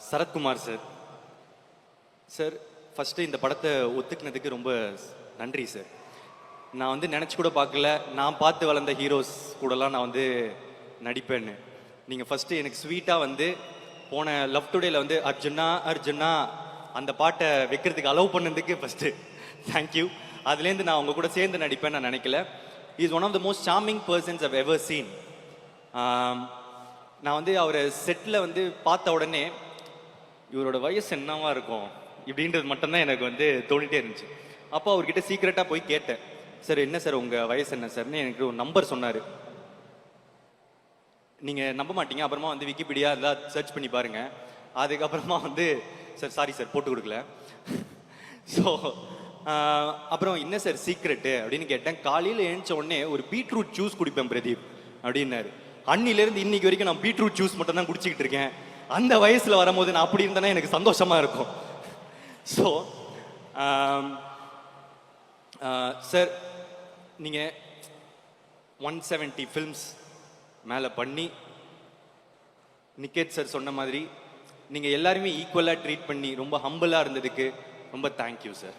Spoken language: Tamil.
சரத்குமார் சார். சார் ஃபஸ்ட்டு இந்த படத்தை ஒத்துக்கினதுக்கு ரொம்ப நன்றி சார். நான் வந்து நினச்சி கூட பார்க்கல, நான் பார்த்து வளர்ந்த ஹீரோஸ் கூடலாம் நான் வந்து நடிப்பேன்னு. நீங்கள் ஃபஸ்ட்டு எனக்கு ஸ்வீட்டாக வந்து போன லவ் டுடேல வந்து அர்ஜுனா அர்ஜுனா அந்த பாட்டை வைக்கிறதுக்கு அலோவ் பண்ணதுக்கு ஃபஸ்ட்டு தேங்க்யூ. அதுலேருந்து நான் உங்கள் கூட சேர்ந்து நடிப்பேன்னு நான் நினைக்கல. Is one of the most charming persons I've ever seen. நான் வந்து அவரை செட்டில் வந்து பார்த்த உடனே இவரோட வயசு என்னவா இருக்கும் இப்படின்றது மட்டும்தான் எனக்கு வந்து தோணிட்டே இருந்துச்சு. அப்போ அவர்கிட்ட சீக்கிரட்டாக போய் கேட்டேன், சார் என்ன சார் உங்கள் வயசு என்ன சார்னு எனக்கு ஒரு நம்பர் சொன்னார். நீங்கள் நம்ப மாட்டீங்க, அப்புறமா வந்து விக்கிபீடியா எல்லாம் சர்ச் பண்ணி பாருங்க. அதுக்கப்புறமா வந்து சார் சாரி சார் போட்டு கொடுக்கல. ஸோ அப்புறம் என்ன சார் சீக்ரெட்டு அப்படின்னு கேட்டேன். காலையில் எழுந்த உடனே ஒரு பீட்ரூட் ஜூஸ் குடிப்பேன் பிரதீப் அப்படின்னாரு. அன்னிலேருந்து இன்னைக்கு வரைக்கும் நான் பீட்ரூட் ஜூஸ் மட்டும் தான் குடிச்சிக்கிட்டு இருக்கேன். அந்த வயசில் வரும்போது நான் அப்படி இருந்தேன்னா எனக்கு சந்தோஷமாக இருக்கும். ஸோ சார் நீங்கள் 170 ஃபில்ம்ஸ் மேலே பண்ணி நிக்கேத் சார் சொன்ன மாதிரி நீங்கள் எல்லாருமே ஈக்குவலாக ட்ரீட் பண்ணி ரொம்ப ஹம்பிளாக இருந்ததுக்கு ரொம்ப தேங்க்யூ சார்.